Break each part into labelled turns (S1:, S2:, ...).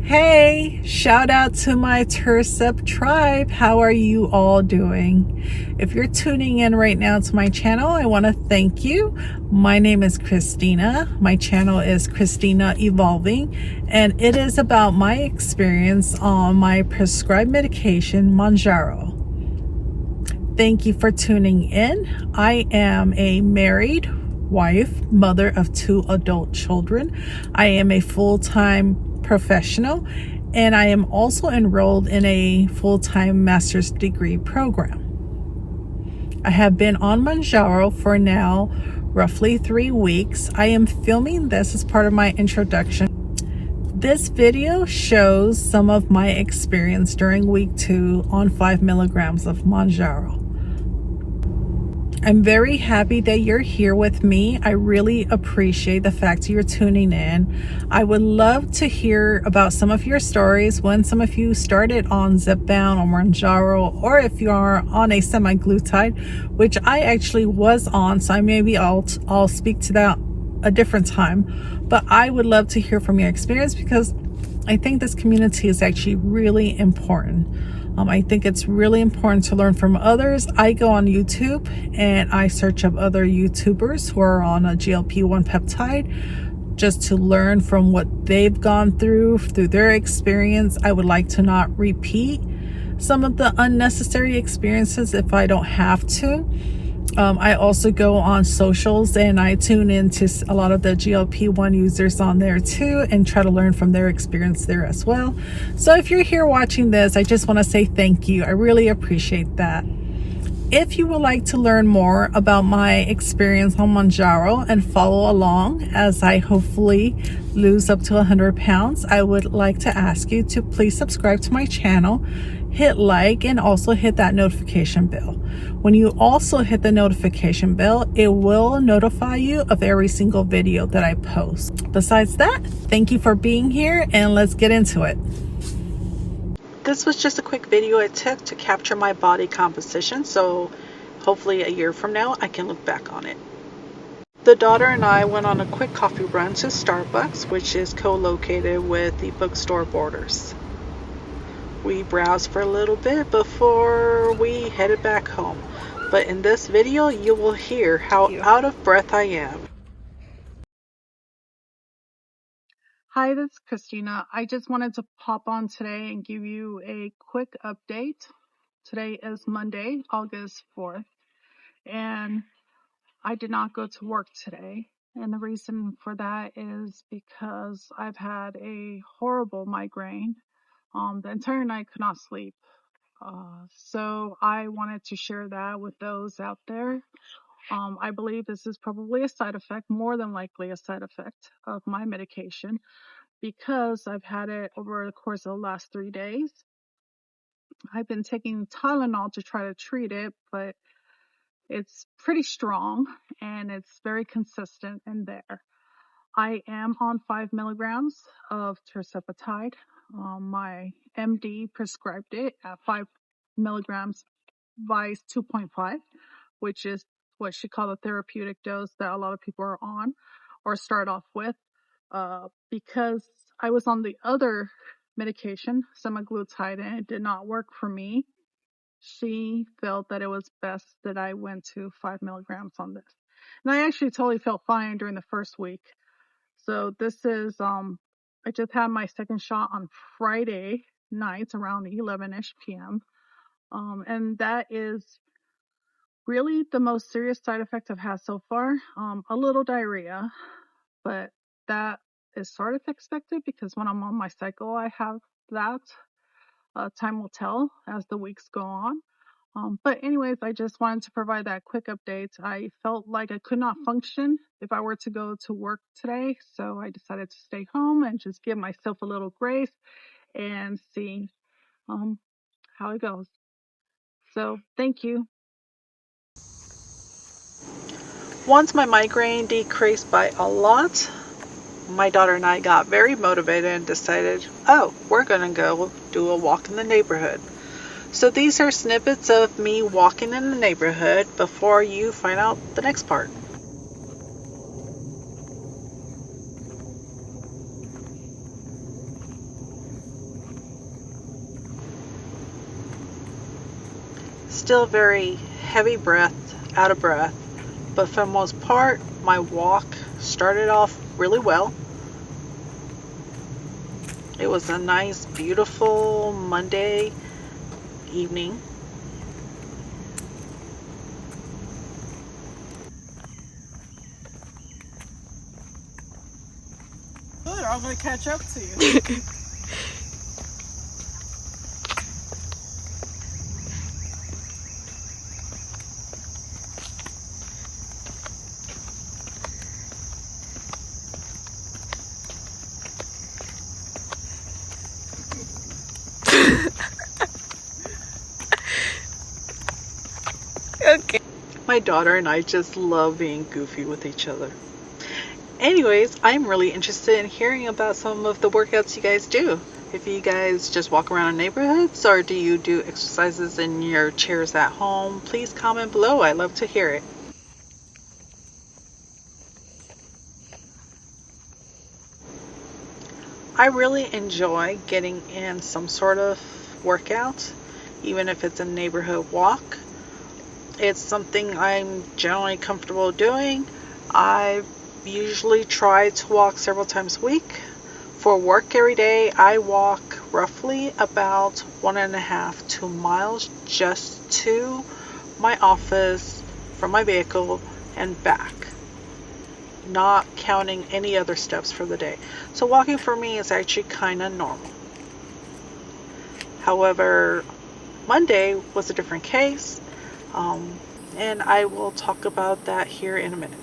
S1: Hey, shout out to my Tirzep tribe. How are you all doing? If you're tuning in right now to my channel, I want to thank you. My name is Christina. My channel is Christina Evolving, and it is about my experience on my prescribed medication, Mounjaro. Thank you for tuning in. I am a married wife, mother of 2 adult children. I am a full-time professional, and I am also enrolled in a full-time master's degree program. I have been on Mounjaro for now roughly 3 weeks. I am filming this as part of my introduction. This video shows some of my experience during week 2 on 5 milligrams of Mounjaro. I'm very happy that you're here with me. I really appreciate the fact you're tuning in. I would love to hear about some of your stories, when some of you started on Zepbound or Mounjaro, or if you are on a semaglutide, which I actually was on, so I'll speak to that a different time. But I would love to hear from your experience because I think this community is actually really important. I think it's really important to learn from others. I go on YouTube and I search up other YouTubers who are on a GLP-1 peptide just to learn from what they've gone through their experience. I would like to not repeat some of the unnecessary experiences if I don't have to. I also go on socials and I tune into a lot of the GLP-1 users on there too and try to learn from their experience there as well. So if you're here watching this, I just want to say thank you. I really appreciate that. If you would like to learn more about my experience on Mounjaro and follow along as I hopefully lose up to 100 pounds, I would like to ask you to please subscribe to my channel, hit like, and also hit that notification bell. When you also hit the notification bell, it will notify you of every single video that I post. Besides that, thank you for being here and let's get into it. This was just a quick video I took to capture my body composition, so hopefully a year from now I can look back on it. The daughter and I went on a quick coffee run to Starbucks, which is co-located with the bookstore Borders. We browsed for a little bit before we headed back home, but in this video you will hear how out of breath I am. Hi, this is Christina. I just wanted to pop on today and give you a quick update. Today is Monday, August 4th, and I did not go to work today. And the reason for that is because I've had a horrible migraine. The entire night could not sleep. So I wanted to share that with those out there. I believe this is probably a side effect, more than likely a side effect of my medication, because I've had it over the course of the last 3 days. I've been taking Tylenol to try to treat it, but it's pretty strong and it's very consistent in there. I am on 5 milligrams of Tirzepatide. My MD prescribed it at 5 milligrams vice 2.5, which is what she called a therapeutic dose that a lot of people are on or start off with. Because I was on the other medication, semaglutide, and it did not work for me, she felt that it was best that I went to 5 milligrams on this. And I actually totally felt fine during the first week. So this is, I just had my second shot on Friday nights around 11-ish p.m. And that is really the most serious side effect I've had so far. A little diarrhea, but that is sort of expected because when I'm on my cycle, I have that. Time will tell as the weeks go on. But anyways, I just wanted to provide that quick update. I felt like I could not function if I were to go to work today, so I decided to stay home and just give myself a little grace and see how it goes. So thank you. Once my migraine decreased by a lot, my daughter and I got very motivated and decided, oh, we're going to go do a walk in the neighborhood. So these are snippets of me walking in the neighborhood before you find out the next part.
S2: still very heavy breath, out of breath, but for the most part, my walk started off really well. It was a nice, beautiful Monday evening. Good, I'm going to catch up to you.
S3: Okay.
S2: My daughter and I just love being goofy with each other. Anyways, I'm really interested in hearing about some of the workouts you guys do. If you guys just walk around in neighborhoods or do you do exercises in your chairs at home, please comment below. I love to hear it. I really enjoy getting in some sort of workout, even if it's a neighborhood walk. It's something I'm generally comfortable doing. I usually try to walk several times a week. For work every day, I walk roughly about 1.5 to 2 miles just to my office from my vehicle and back, not counting any other steps for the day. So walking for me is actually kind of normal. However, Monday was a different case, and I will talk about that here in a minute.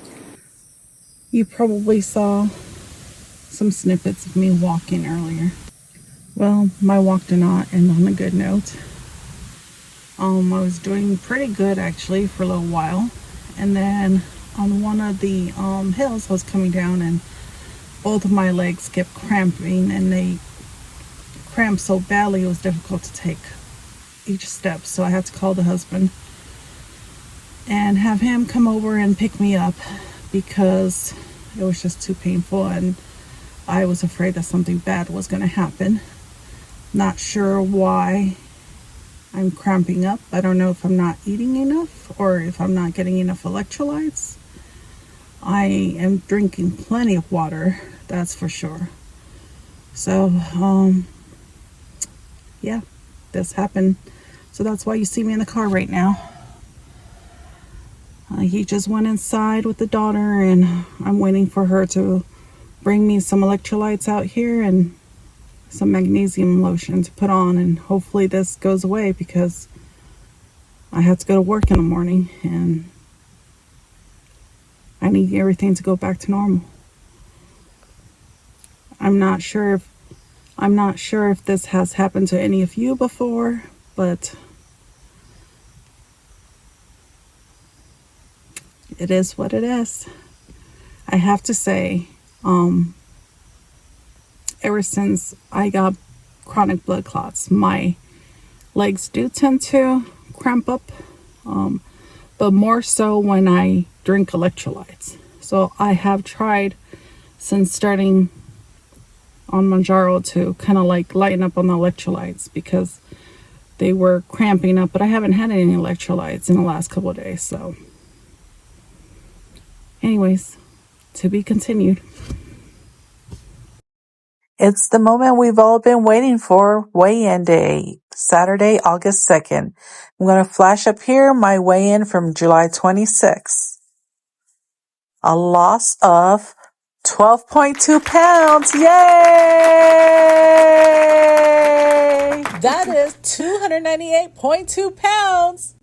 S1: You probably saw some snippets of me walking earlier. Well, my walk did not end on a good note. I was doing pretty good actually for a little while, and then on one of the hills I was coming down, and both of my legs kept cramping, and they cramped so badly it was difficult to take each step. So I had to call the husband and have him come over and pick me up because it was just too painful, and I was afraid that something bad was going to happen. Not sure why I'm cramping up. I don't know if I'm not eating enough or if I'm not getting enough electrolytes. I am drinking plenty of water, that's for sure. So, yeah, this happened. So that's why you see me in the car right now. He just went inside with the daughter, and I'm waiting for her to bring me some electrolytes out here and some magnesium lotion to put on, and hopefully this goes away because I had to go to work in the morning and I need everything to go back to normal. I'm not sure if this has happened to any of you before, but it is what it is. I have to say, ever since I got chronic blood clots, my legs do tend to cramp up, but more so when I drink electrolytes. So I have tried since starting on Mounjaro to kind of like lighten up on the electrolytes because they were cramping up, but I haven't had any electrolytes in the last couple of days. So anyways, to be continued.
S3: It's the moment we've all been waiting for, weigh-in day, Saturday, August 2nd. I'm going to flash up here my weigh-in from July 26th. A loss of 12.2 pounds. Yay! That is 298.2 pounds.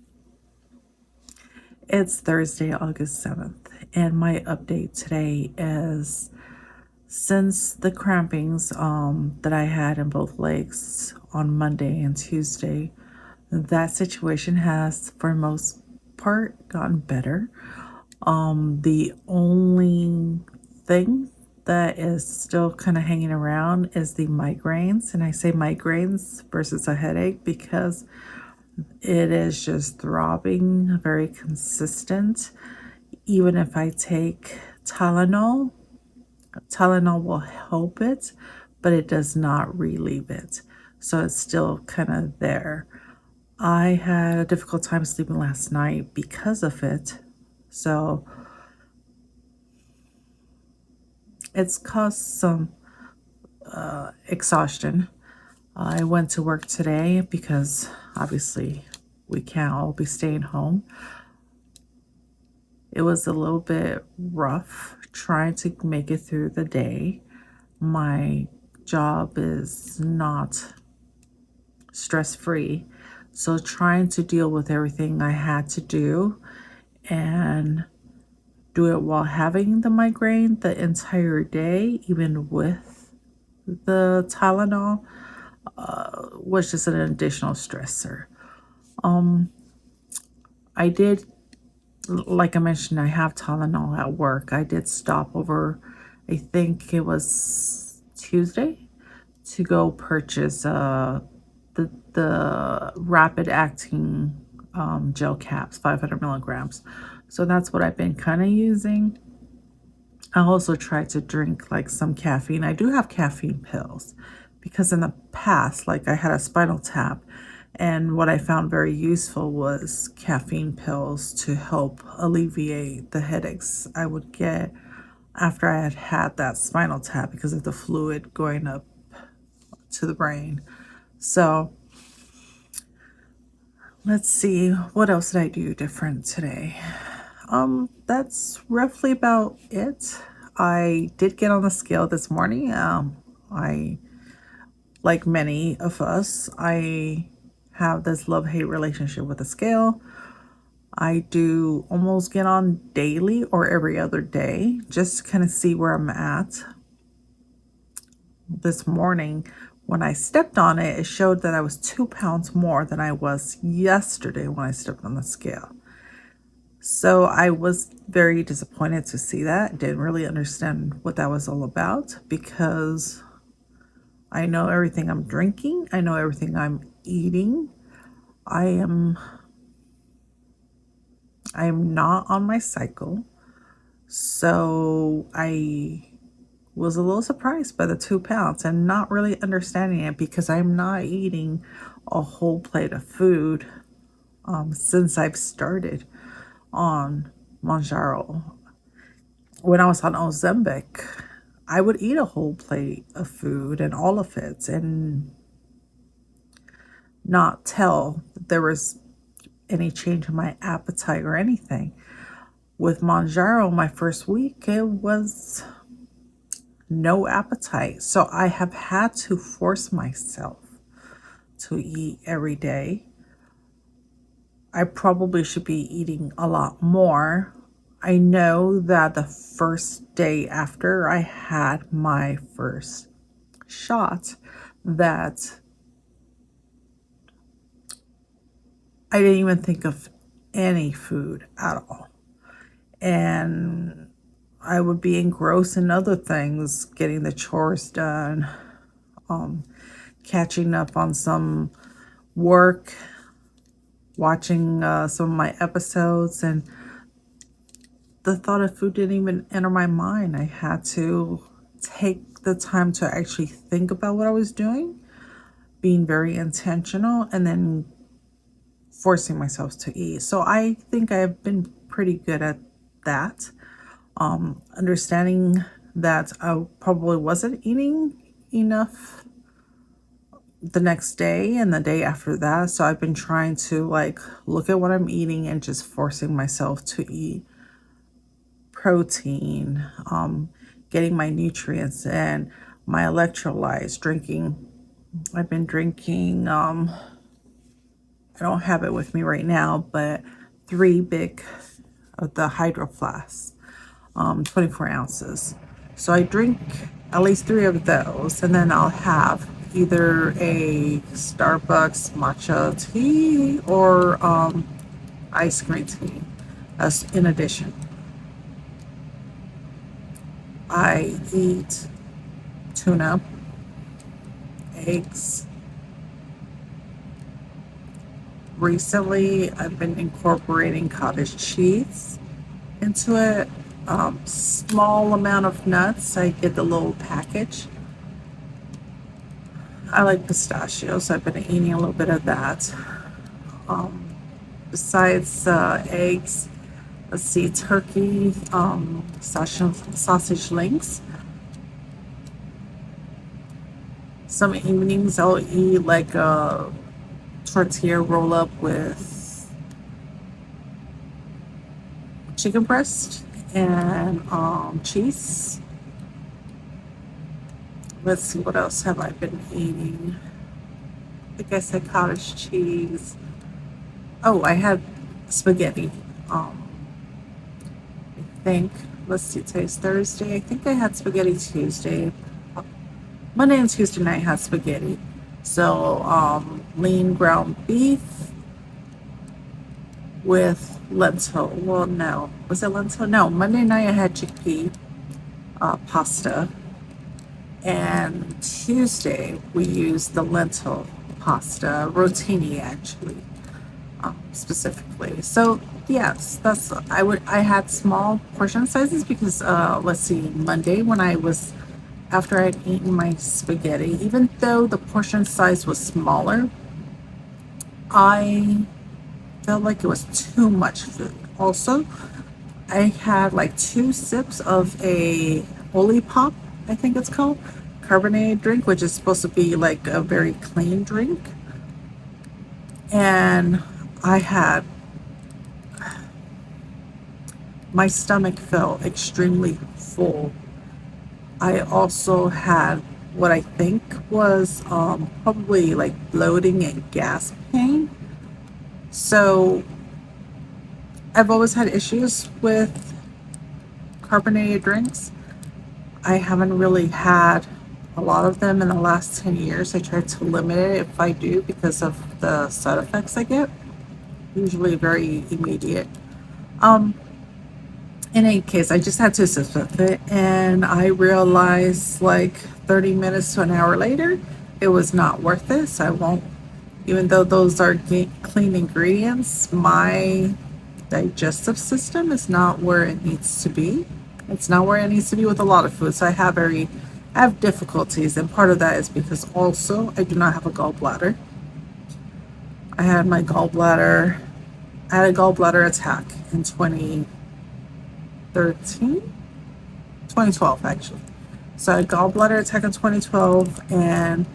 S2: It's Thursday, August 7th, and my update today is since the crampings that I had in both legs on Monday and Tuesday, that situation has, for the most part, gotten better. The only thing that is still kind of hanging around is the migraines, and I say migraines versus a headache because it is just throbbing, very consistent. Even if I take Tylenol will help it, but it does not relieve it. So it's still kind of there. I had a difficult time sleeping last night because of it. So it's caused some exhaustion. I went to work today because obviously we can't all be staying home. It was a little bit rough trying to make it through the day. My job is not stress-free, so trying to deal with everything I had to do and do it while having the migraine the entire day, even with the Tylenol, was just an additional stressor. I did, like I mentioned, I have Tylenol at work. I did stop over, I think it was Tuesday, to go purchase the rapid acting gel caps, 500 milligrams. So that's what I've been kind of using. I also try to drink like some caffeine. I do have caffeine pills because in the past, like I had a spinal tap, and what I found very useful was caffeine pills to help alleviate the headaches I would get after I had had that spinal tap because of the fluid going up to the brain. So let's see, what else did I do different today? That's roughly about it. I did get on the scale this morning. I, like many of us, I have this love-hate relationship with the scale. I do almost get on daily or every other day just to kind of see where I'm at. This morning, when I stepped on it, it showed that I was 2 pounds more than I was yesterday when I stepped on the scale. So I was very disappointed to see that. Didn't really understand what that was all about because I know everything I'm drinking. I know everything I'm eating. I am not on my cycle. So I was a little surprised by the 2 pounds and not really understanding it because I'm not eating a whole plate of food since I've started on Mounjaro. When I was on Ozempic, I would eat a whole plate of food and all of it and not tell that there was any change in my appetite or anything. With Mounjaro, my first week, it was no appetite. So I have had to force myself to eat every day. I probably should be eating a lot more. I know that the first day after I had my first shot that I didn't even think of any food at all. And I would be engrossed in other things, getting the chores done, catching up on some work, watching some of my episodes, and the thought of food didn't even enter my mind. I had to take the time to actually think about what I was doing, being very intentional, and then forcing myself to eat. So I think I've been pretty good at that. Understanding that I probably wasn't eating enough the next day and the day after that. So I've been trying to like look at what I'm eating and just forcing myself to eat protein, getting my nutrients and my electrolytes, drinking. I've been drinking, I don't have it with me right now, but 3 big of the hydro flasks, 24 ounces. So I drink at least 3 of those, and then I'll have either a Starbucks matcha tea or ice cream tea as in addition. I eat tuna, eggs. Recently, I've been incorporating cottage cheese into it. Small amount of nuts. I get the little package. I like pistachios. I've been eating a little bit of that. Besides eggs, let's see, turkey, sausage links. Some evenings I'll eat like a tortilla roll up with chicken breast and cheese. Let's see, what else have I been eating? I think I said cottage cheese. Oh, I had spaghetti. I think, let's see, today's Thursday. I think I had spaghetti Tuesday. Monday and Tuesday night I had spaghetti. So, lean ground beef with lentil. Well, no. Was it lentil? No. Monday night I had chickpea pasta. And Tuesday we used the lentil pasta, rotini actually, specifically. So yes, I had small portion sizes because let's see, Monday when after I'd eaten my spaghetti, even though the portion size was smaller, I felt like it was too much food. Also, I had like 2 sips of a Olipop, I think it's called, carbonated drink, which is supposed to be like a very clean drink. And my stomach felt extremely full. I also had what I think was probably like bloating and gas pain. So I've always had issues with carbonated drinks. I haven't really had a lot of them in the last 10 years. I try to limit it if I do because of the side effects I get, usually very immediate. In any case, I just had 2 sips of it, and I realized like 30 minutes to an hour later, it was not worth it. So I won't, even though those are clean ingredients, my digestive system is not where it needs to be. It's not where it needs to be with a lot of food. So I have difficulties, and part of that is because also I do not have a gallbladder. I had a gallbladder attack in 2012 actually. So I had a gallbladder attack in 2012, and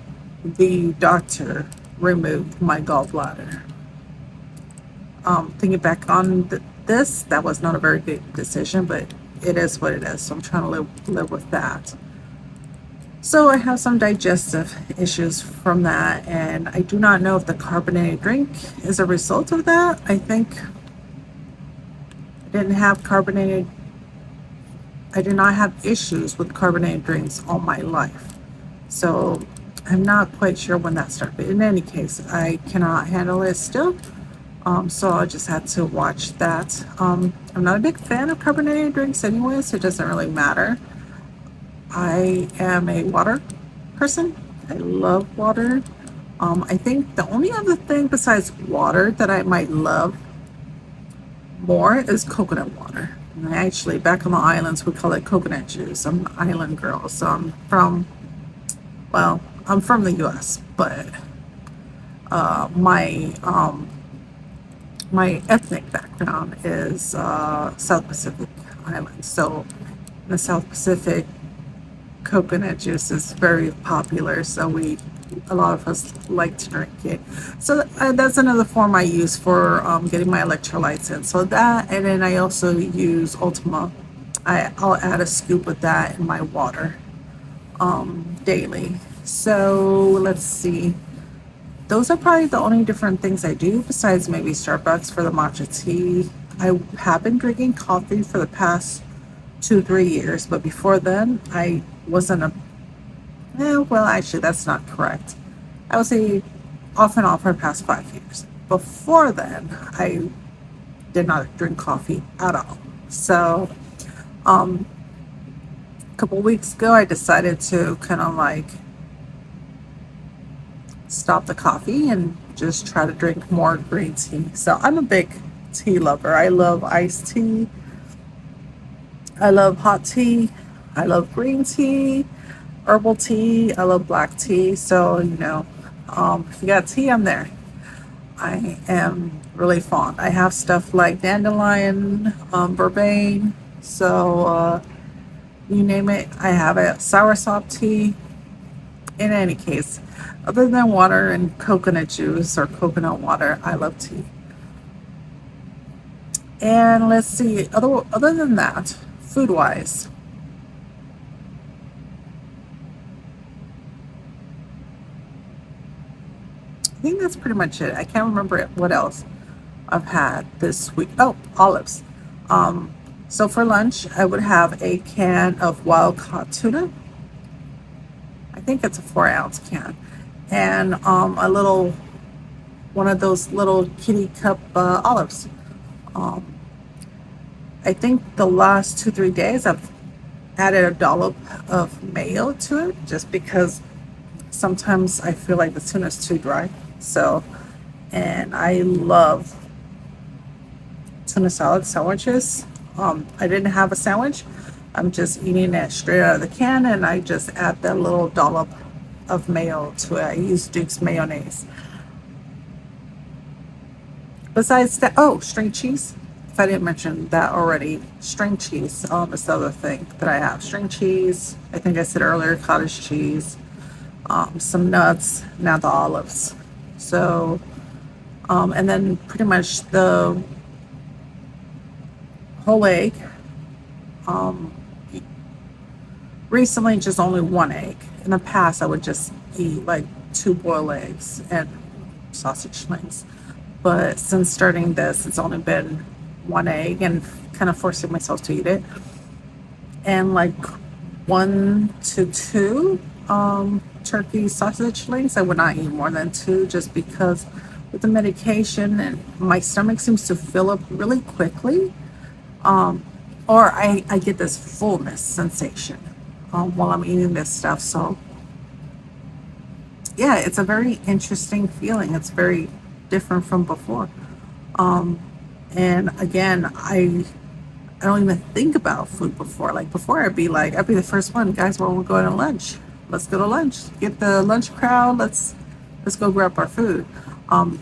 S2: the doctor removed my gallbladder. Thinking back on this, that was not a very good decision, but it is what it is. So I'm trying to live with that. So I have some digestive issues from that, and I do not know if the carbonated drink is a result of that. I think I did not have issues with carbonated drinks all my life. So I'm not quite sure when that started. But in any case, I cannot handle it still. So I just had to watch that. I'm not a big fan of carbonated drinks anyway, so it doesn't really matter. I am a water person. I love water. I think the only other thing besides water that I might love more is coconut water. And actually, back on the islands, we call it coconut juice. I'm an island girl, so I'm from the U.S., but my ethnic background is South Pacific Islands. So in the South Pacific, coconut juice is very popular, so a lot of us like to drink it. So that's another form I use for getting my electrolytes in. So that, and then I also use Ultima. I'll add a scoop of that in my water daily. So let's see. Those are probably the only different things I do besides maybe Starbucks for the matcha tea. I have been drinking coffee for the past 2-3 years, but before then I wasn't actually that's not correct. I would say off and on for the past 5 years. Before then, I did not drink coffee at all. So a couple weeks ago I decided to kind of like stop the coffee and just try to drink more green tea. So I'm a big tea lover. I love iced tea. I love hot tea. I love green tea, herbal tea. I love black tea. So, if you got tea, I'm there. I am really fond. I have stuff like dandelion, vervain, so you name it, I have it. Soursop tea. In any case, other than water and coconut juice or coconut water, I love tea. And let's see, other than that, food wise, I think that's pretty much it. I can't remember what else I've had this week. Oh, olives. So for lunch, I would have a can of wild caught tuna. I think it's a 4-ounce can, and a little one of those little kitty cup olives. I think the last 2-3 days I've added a dollop of mayo to it just because sometimes I feel like the tuna is too dry. So, and I love tuna salad sandwiches. I didn't have a sandwich. I'm just eating it straight out of the can, and I just add that little dollop of mayo to it. I use Duke's mayonnaise. Besides that, oh, string cheese. If I didn't mention that already, string cheese is the other thing that I have. String cheese, I think I said earlier, cottage cheese, some nuts, now the olives. So, and then pretty much the whole egg. Recently, just only one egg. In the past, I would just eat like 2 boiled eggs and sausage links. But since starting this, it's only been 1 egg and kind of forcing myself to eat it. And like 1 to 2 turkey sausage links. I would not eat more than 2 just because with the medication and my stomach seems to fill up really quickly. Or I get this fullness sensation while I'm eating this stuff. So yeah, it's a very interesting feeling. It's very different from before. And again, I don't even think about food before. Like before, I'd be the first one, guys. Well, we're going to lunch. Let's go to lunch. Get the lunch crowd. Let's go grab our food.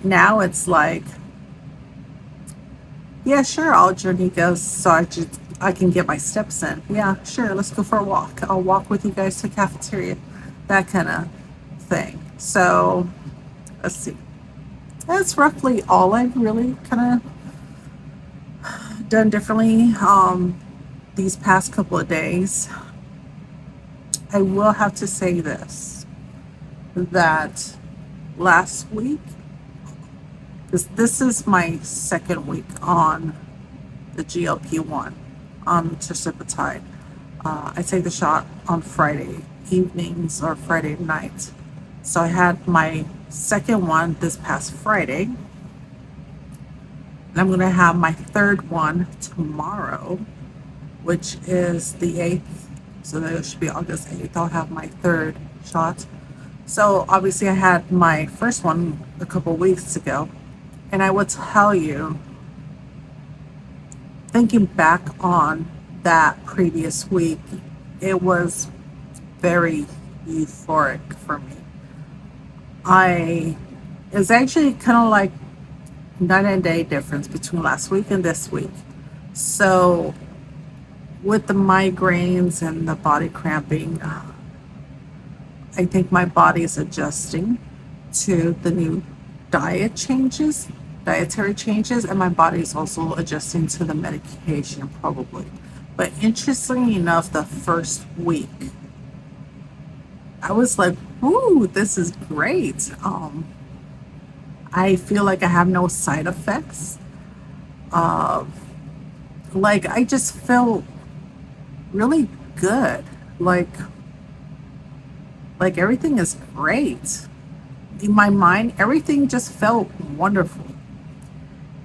S2: Now it's like, yeah, sure. I'll journey go so I can get my steps in. Yeah, sure. Let's go for a walk. I'll walk with you guys to the cafeteria. That kind of thing. So let's see. That's roughly all I've really kind of done differently these past couple of days. I will have to say this, that last week, because this is my second week on the GLP-1, on Tirzepatide. I take the shot on Friday evenings or Friday night. So I had my second one this past Friday, and I'm going to have my third one tomorrow, which is the 8th. So that should be August 8th. I'll have my third shot. So obviously I had my first one a couple weeks ago, and I will tell you, thinking back on that previous week, it was very euphoric for me. It's actually kind of like night and day difference between last week and this week. So with the migraines and the body cramping, I think my body is adjusting to the new dietary changes, and my body is also adjusting to the medication probably. But interestingly enough, the first week, I was like, ooh, this is great. I feel like I have no side effects. Like I just felt really good. Like everything is great. In my mind, everything just felt wonderful.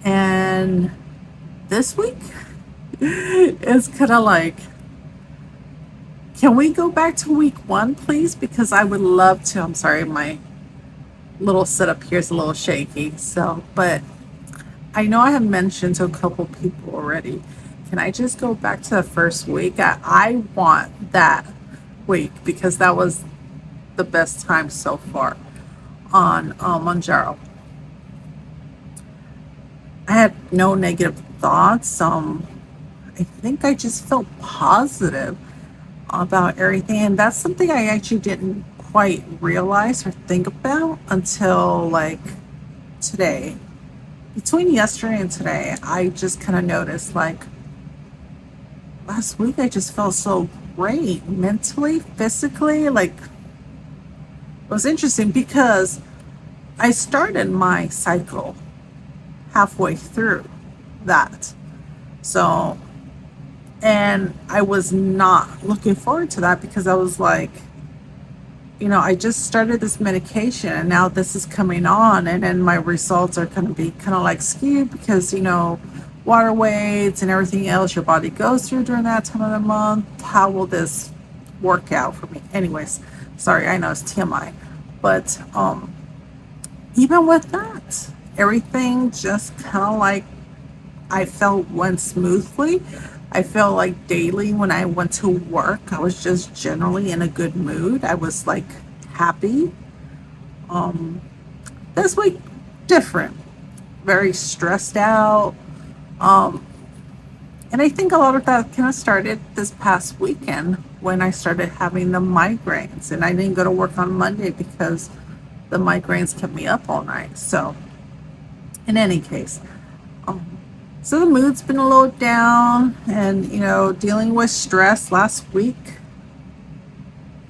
S2: And this week is kind of like, can we go back to week 1, please? Because I would love to. I'm sorry, my little setup here is a little shaky. So, but I know I have mentioned to a couple people already. Can I just go back to the first week? I want that week because that was the best time so far on Mounjaro. I had no negative thoughts. I think I just felt positive about everything, and that's something I actually didn't quite realize or think about until like today. Between yesterday and today, I just kind of noticed like last week I just felt so great mentally, physically. Like it was interesting because I started my cycle halfway through that. So, and I was not looking forward to that because I was like, I just started this medication and now this is coming on, and then my results are going to be kind of like skewed because, water weights and everything else your body goes through during that time of the month. How will this work out for me? Anyways, sorry, I know it's TMI, but even with that, everything just kind of like I felt went smoothly. I felt like daily when I went to work, I was just generally in a good mood. I was like happy. This week, different, very stressed out. And I think a lot of that kind of started this past weekend when I started having the migraines, and I didn't go to work on Monday because the migraines kept me up all night. So, in any case, so the mood's been a little down, and dealing with stress last week.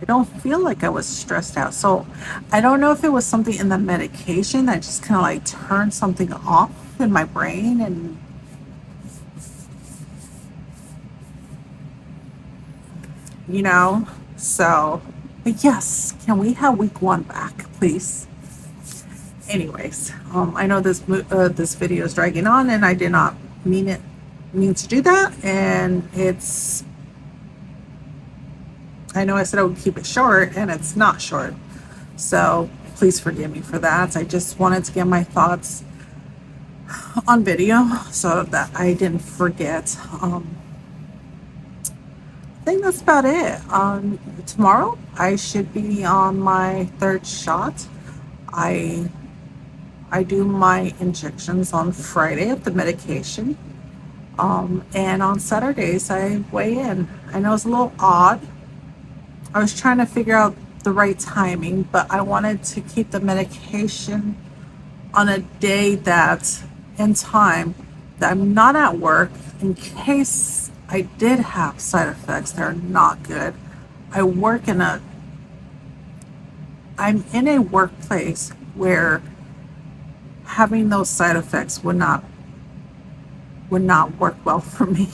S2: I don't feel like I was stressed out. So I don't know if it was something in the medication that just kind of like turned something off in my brain, and so, but yes, can we have week 1 back, please? Anyways, I know this video is dragging on, and I did not mean to do that, and I know I said I would keep it short, and it's not short, so please forgive me for that. I just wanted to get my thoughts on video so that I didn't forget. I think that's about it. Tomorrow I should be on my 3rd shot. I do my injections on Friday of the medication, and on Saturdays I weigh in. I know it's a little odd. I was trying to figure out the right timing, but I wanted to keep the medication on a day that in time that I'm not at work in case I did have side effects that are not good. I'm in a workplace where having those side effects would not work well for me.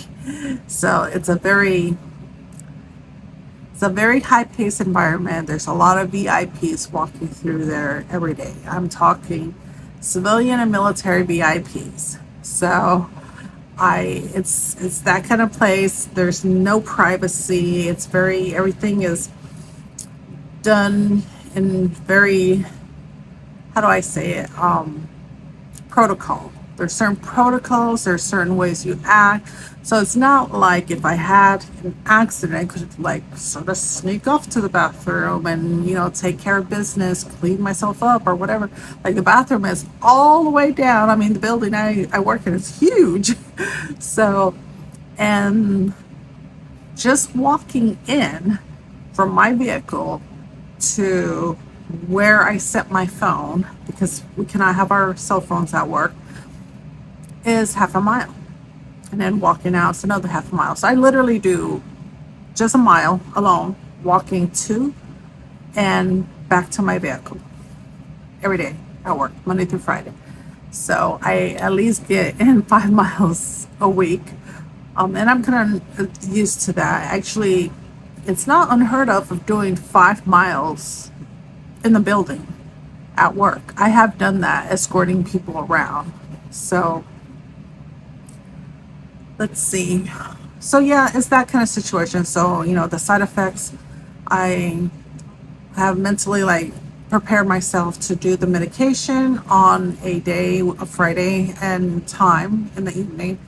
S2: So it's a very high-paced environment. There's a lot of VIPs walking through there every day. I'm talking civilian and military VIPs. So it's that kind of place. There's no privacy. Everything is done in very, how do I say it? Protocol. There's certain protocols, there's certain ways you act. So it's not like if I had an accident, I could like sort of sneak off to the bathroom and, take care of business, clean myself up or whatever. Like the bathroom is all the way down. I mean, the building I work in is huge. So, and just walking in from my vehicle to where I set my phone, because we cannot have our cell phones at work, is half a mile. And then walking out is another half a mile. So I literally do just a mile alone, walking to and back to my vehicle every day at work, Monday through Friday. So I at least get in 5 miles a week. And I'm kind of used to that. Actually, it's not unheard of doing 5 miles in the building at work. I have done that, escorting people around. So let's see. So yeah, it's that kind of situation. So, the side effects, I have mentally like prepared myself to do the medication on a day, a Friday and time in the evening.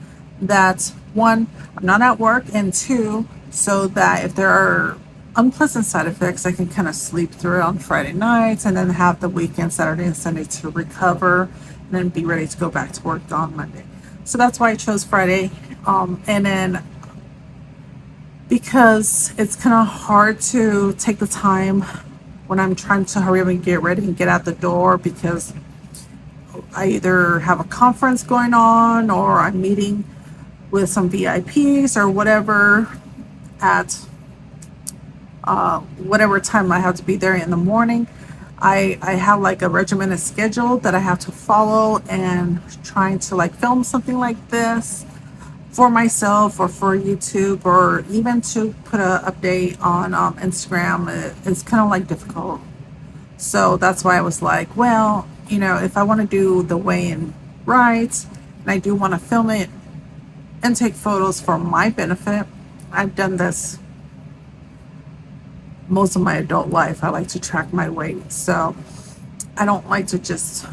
S2: That 1, I'm not at work, and 2, so that if there are unpleasant side effects, I can kind of sleep through it on Friday nights and then have the weekend, Saturday and Sunday to recover, and then be ready to go back to work on Monday. So that's why I chose Friday. And then because it's kind of hard to take the time when I'm trying to hurry up and get ready and get out the door, because I either have a conference going on or I'm meeting with some VIPs or whatever at whatever time I have to be there in the morning. I have like a regimented schedule that I have to follow, and trying to like film something like this for myself or for YouTube, or even to put an update on Instagram, it's kind of like difficult. So that's why I was like, well, if I want to do the weigh-in right, and I do want to film it and take photos for my benefit, I've done this most of my adult life. I like to track my weight. So I don't like to just,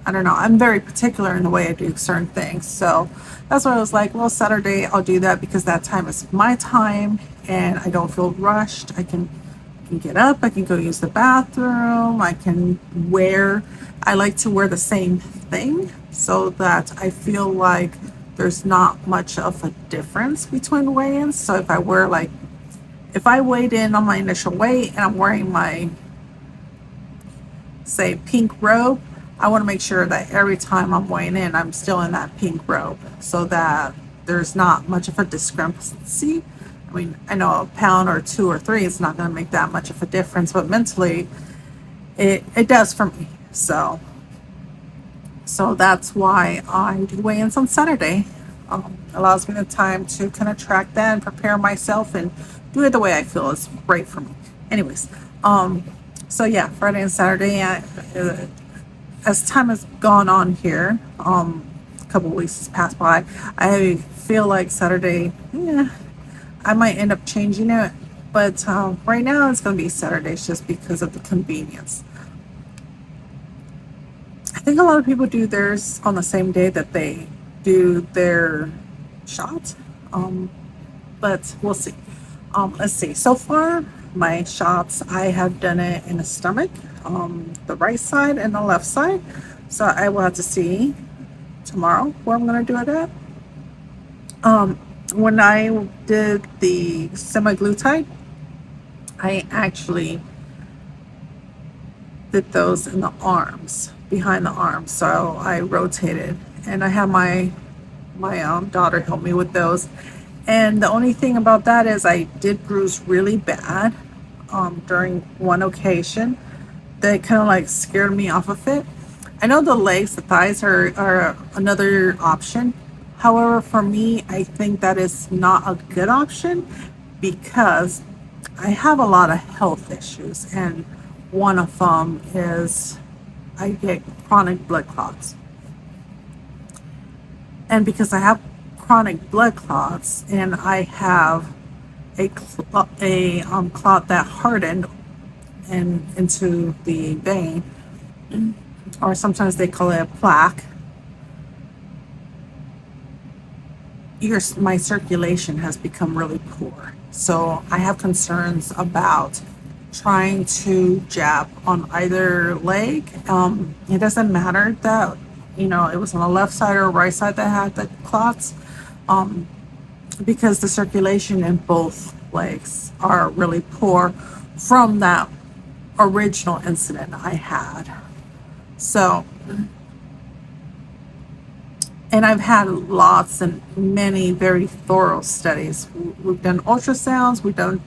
S2: I don't know, I'm very particular in the way I do certain things. So that's why I was like, well, Saturday I'll do that, because that time is my time and I don't feel rushed. I can get up, I can go use the bathroom, I like to wear the same thing so that I feel like there's not much of a difference between weigh-ins. So if I weighed in on my initial weight and I'm wearing my, say, pink robe, I want to make sure that every time I'm weighing in, I'm still in that pink robe, so that there's not much of a discrepancy. I mean, I know a pound or 2 or 3 is not going to make that much of a difference, but mentally it does for me. So that's why I do weigh-ins on Saturday. Allows me the time to kind of track that and prepare myself and do it the way I feel is right for me. Anyways, so yeah, Friday and Saturday, as time has gone on here, a couple weeks has passed by, I feel like Saturday, I might end up changing it, but right now it's going to be Saturdays just because of the convenience. I think a lot of people do theirs on the same day that they do their shot, but we'll see. Let's see. So far, my shots, I have done it in the stomach, the right side and the left side. So I will have to see tomorrow where I'm going to do it at. When I did the semaglutide, I actually did those in the arms, behind the arms. So I rotated, and I had my daughter help me with those. And the only thing about that is I did bruise really bad during one occasion. That kind of like scared me off of it. I know the legs, the thighs are another option. However, for me, I think that is not a good option, because I have a lot of health issues, and one of them is I get chronic blood clots. And because I have chronic blood clots, and I have a clot that hardened and into the vein, or sometimes they call it a plaque, my circulation has become really poor. So I have concerns about trying to jab on either leg. It doesn't matter that, it was on the left side or right side that had the clots, because the circulation in both legs are really poor from that original incident I had. So, and I've had lots and many very thorough studies. We've done ultrasounds, we've done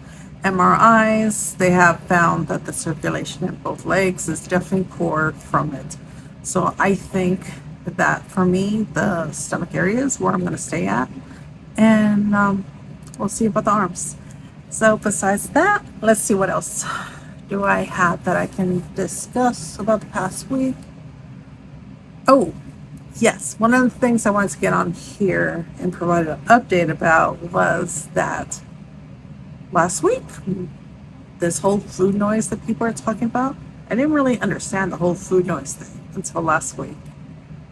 S2: MRIs. They have found that the circulation in both legs is definitely poor from it. So I think that for me, the stomach area is where I'm going to stay at. And we'll see about the arms. So besides that, let's see what else do I have that I can discuss about the past week. Oh, yes, one of the things I wanted to get on here and provide an update about was that last week, this whole food noise that people are talking about, I didn't really understand the whole food noise thing until last week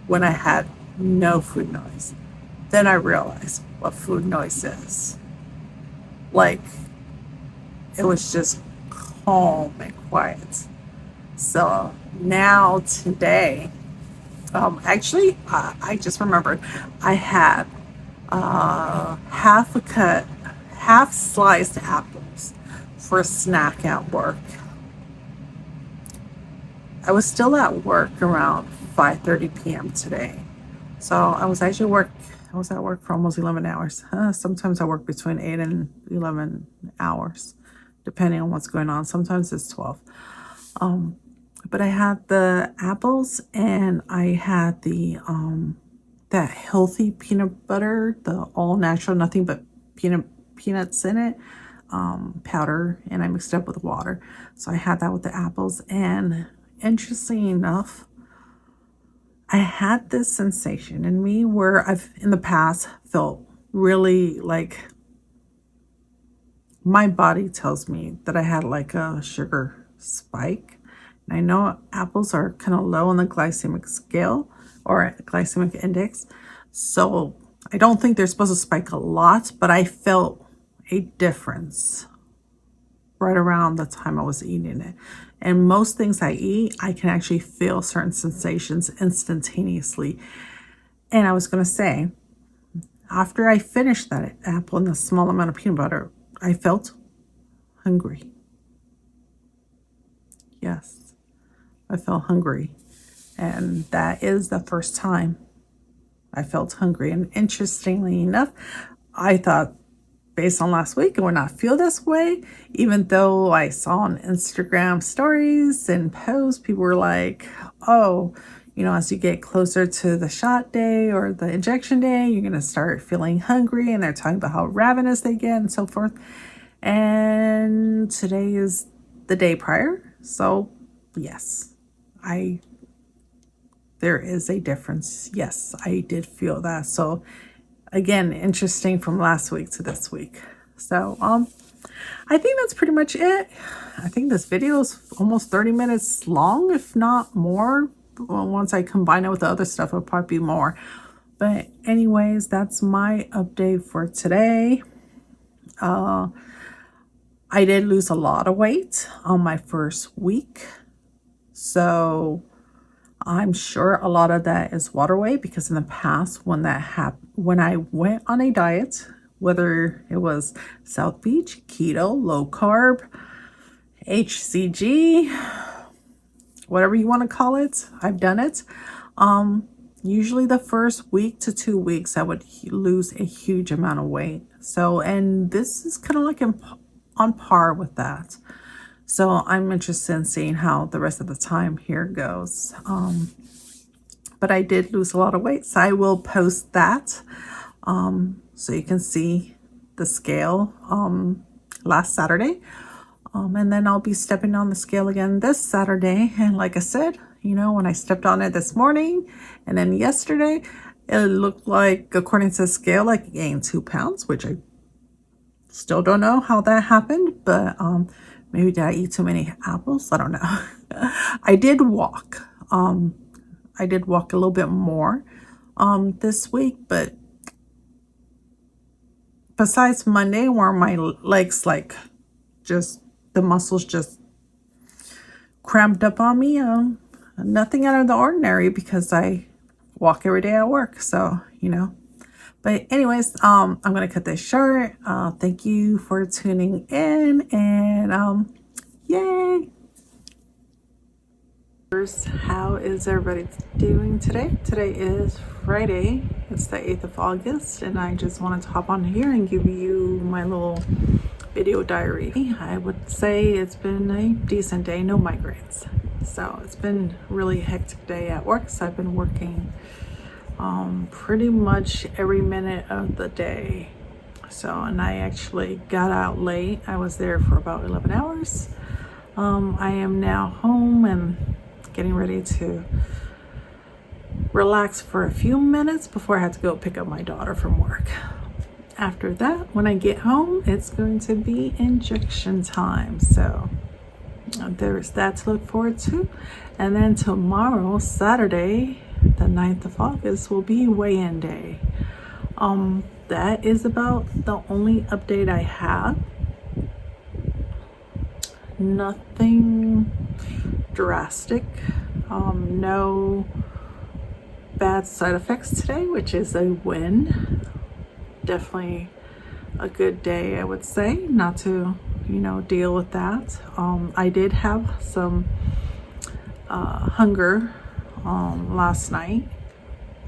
S2: when I had no food noise. Then I realized what food noise is. Like, it was just calm and quiet. So now today, Actually, I just remembered I had half sliced apples for a snack at work. I was still at work around 5:30 p.m. today. So I was at work for almost 11 hours. Sometimes I work between 8 and 11 hours, depending on what's going on. Sometimes it's 12. But I had the apples and I had the that healthy peanut butter, the all natural, nothing but peanuts in it, powder, and I mixed it up with water. So I had that with the apples, and interestingly enough, I had this sensation in me where I've in the past felt really like my body tells me that I had like a sugar spike. And I know apples are kind of low on the glycemic scale or glycemic index. So I don't think they're supposed to spike a lot, but I felt a difference right around the time I was eating it. And most things I eat, I can actually feel certain sensations instantaneously. And I was going to say, after I finished that apple and the small amount of peanut butter, I felt hungry. Yes, I felt hungry. And that is the first time I felt hungry. And interestingly enough, I thought, based on last week, I would not feel this way, even though I saw on Instagram stories and posts, people were like, oh, as you get closer to the shot day or the injection day, you're going to start feeling hungry. And they're talking about how ravenous they get and so forth. And today is the day prior. So yes, there is a difference. Yes, I did feel that. So again, interesting from last week to this week. So I think that's pretty much it. I think this video is almost 30 minutes long, if not more. Well, once I combine it with the other stuff, it'll probably be more. But anyways, that's my update for today. I did lose a lot of weight on my first week. So I'm sure a lot of that is water weight, because in the past when that happened, when I went on a diet, whether it was South Beach, keto, low carb, HCG, whatever you want to call it, I've done it. Usually the first week to 2 weeks, I would lose a huge amount of weight. So, and this is kind of like on par with that. So I'm interested in seeing how the rest of the time here goes. But I did lose a lot of weight, so I will post that so you can see the scale last Saturday. And then I'll be stepping on the scale again this Saturday. And like I said, when I stepped on it this morning and then yesterday, it looked like, according to the scale, like I gained 2 pounds, which I still don't know how that happened, but maybe did I eat too many apples? I don't know. I did walk. I did walk a little bit more this week, but besides Monday, where my legs, like, just the muscles just cramped up on me, nothing out of the ordinary, because I walk every day at work. So, but anyways, I'm going to cut this short. Thank you for tuning in, and yay. How is everybody doing today? Today is Friday. It's the 8th of August, and I just wanted to hop on here and give you my little video diary. I would say it's been a decent day, no migraines. So it's been a really hectic day at work. So I've been working pretty much every minute of the day. So, and I actually got out late. I was there for about 11 hours. I am now home and getting ready to relax for a few minutes before I have to go pick up my daughter from work. After that, when I get home, it's going to be injection time. So there's that to look forward to. And then tomorrow, Saturday, the 9th of August, will be weigh-in day. That is about the only update I have. Nothing drastic. No bad side effects today, which is a win. Definitely a good day, I would say, not to, deal with that. I did have some hunger last night,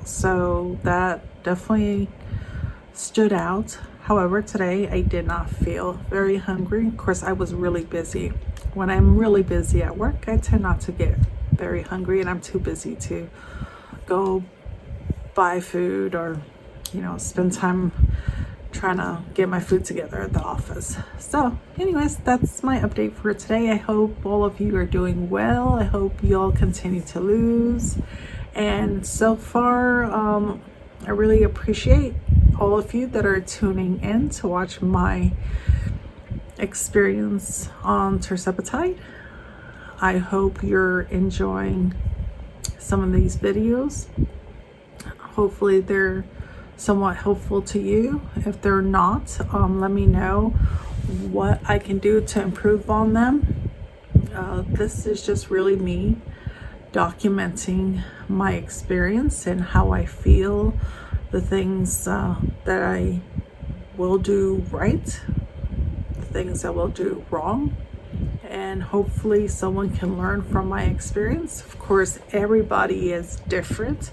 S2: so that definitely stood out. However, today I did not feel very hungry. Of course, I was really busy. When I'm really busy at work, I tend not to get very hungry, and I'm too busy to go buy food or, spend time trying to get my food together at the office. So anyways, that's my update for today. I hope all of you are doing well. I hope you all continue to lose. And so far, I really appreciate all of you that are tuning in to watch my experience on Tirzepatide. I hope you're enjoying some of these videos. Hopefully they're somewhat helpful to you. If they're not, let me know what I can do to improve on them. This is just really me documenting my experience and how I feel, the things that I will do right, the things I will do wrong, and hopefully someone can learn from my experience. Of course, everybody is different,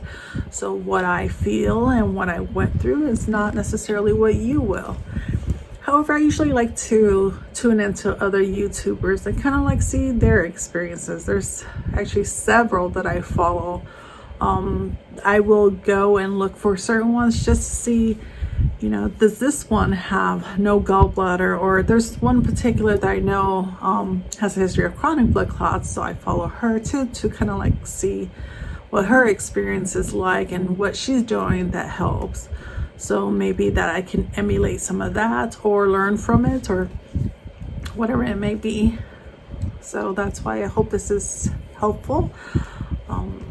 S2: so what I feel and what I went through is not necessarily what you will. However, I usually like to tune into other YouTubers and kind of like see their experiences. There's actually several that I follow. I will go and look for certain ones just to see, does this one have no gallbladder? Or there's one particular that I know has a history of chronic blood clots, so I follow her too, to kind of like see what her experience is like and what she's doing that helps. So maybe that I can emulate some of that or learn from it or whatever it may be. So that's why I hope this is helpful.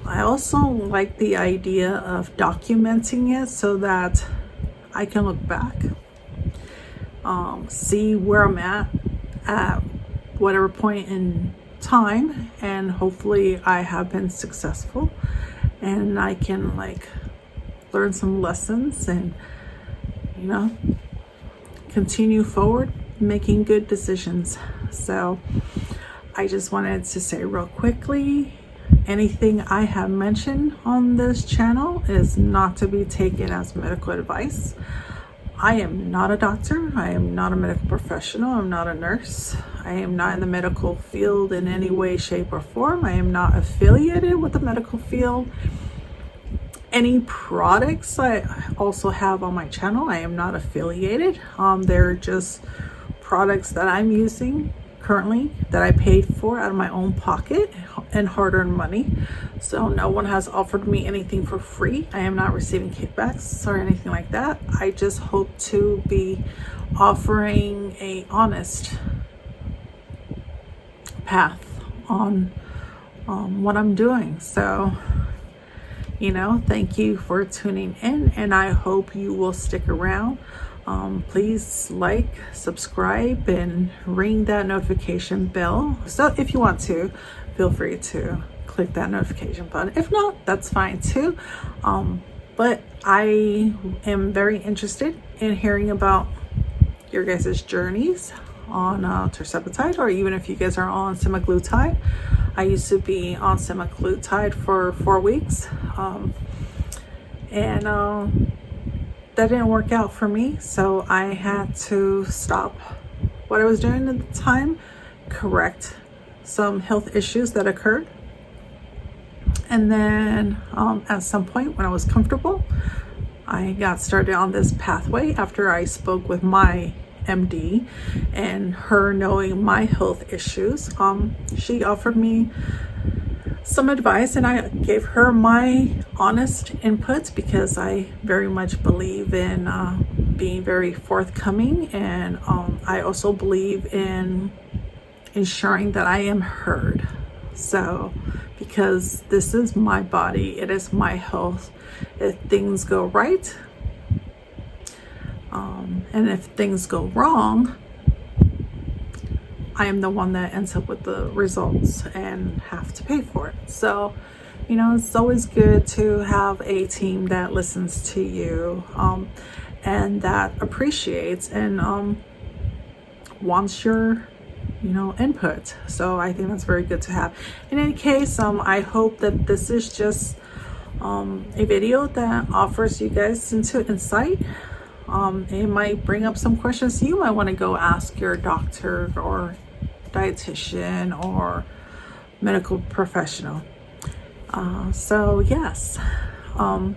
S2: I also like the idea of documenting it so that I can look back, see where I'm at whatever point in time, and hopefully I have been successful and I can like learn some lessons and continue forward making good decisions. So I just wanted to say real quickly, anything I have mentioned on this channel is not to be taken as medical advice. I am not a doctor. I am not a medical professional. I'm not a nurse. I am not in the medical field in any way, shape, or form. I am not affiliated with the medical field. Any products I also have on my channel, I am not affiliated. They're just products that I'm using currently that I paid for out of my own pocket and hard-earned money. So no one has offered me anything for free. I am not receiving kickbacks or anything like that. I just hope to be offering a honest path on what I'm doing. So thank you for tuning in, and I hope you will stick around. Please like, subscribe, and ring that notification bell. So if you want to, feel free to click that notification button. If not, that's fine too. But I am very interested in hearing about your guys' journeys on Tirzepatide, or even if you guys are on semaglutide. I used to be on semaglutide for 4 weeks, and that didn't work out for me, so I had to stop what I was doing at the time, correct some health issues that occurred, and then at some point when I was comfortable, I got started on this pathway after I spoke with my MD and her knowing my health issues. She offered me some advice and I gave her my honest inputs, because I very much believe in being very forthcoming, and I also believe in ensuring that I am heard. So because this is my body, it is my health. If things go right, and if things go wrong, I am the one that ends up with the results and have to pay for it. So, You know, it's always good to have a team that listens to you and that appreciates and wants your, you know, input. So I think that's very good to have. In any case, I hope that this is just a video that offers you guys into insight. It might bring up some questions you might want to go ask your doctor or dietitian or medical professional. So yes, I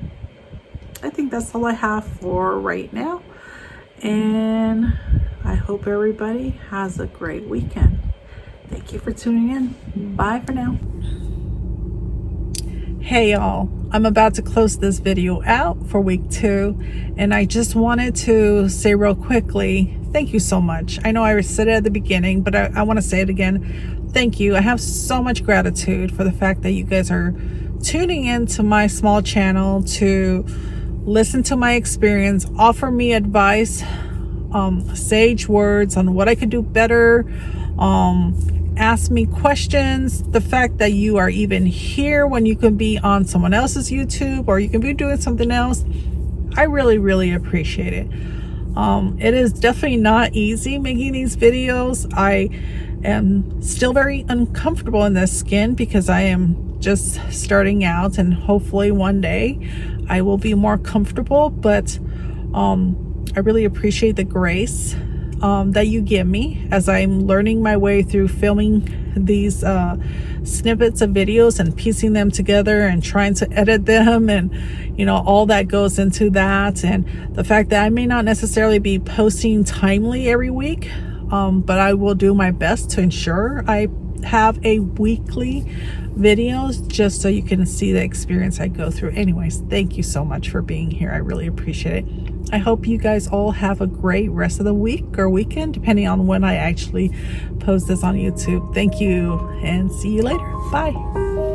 S2: think that's all I have for right now, and I hope everybody has a great weekend. Thank you for tuning in. Bye for now. Hey y'all, I'm about to close this video out for week 2, and I just wanted to say real quickly, thank you so much. I know I said it at the beginning, but I want to say it again. Thank you. I have so much gratitude for the fact that you guys are tuning into my small channel to listen to my experience, offer me advice, sage words on what I could do better, ask me questions. The fact that you are even here when you can be on someone else's YouTube or you can be doing something else, I really, really appreciate it. It is definitely not easy making these videos. I am still very uncomfortable in this skin because I am just starting out, and hopefully one day I will be more comfortable, but I really appreciate the grace that you give me as I'm learning my way through filming these snippets of videos and piecing them together and trying to edit them, and you know, all that goes into that, and the fact that I may not necessarily be posting timely every week, but I will do my best to ensure I have a weekly videos just so you can see the experience I go through. Anyways, thank you so much for being here. I really appreciate it. I hope you guys all have a great rest of the week or weekend, depending on when I actually post this on YouTube. Thank you, and see you later. Bye.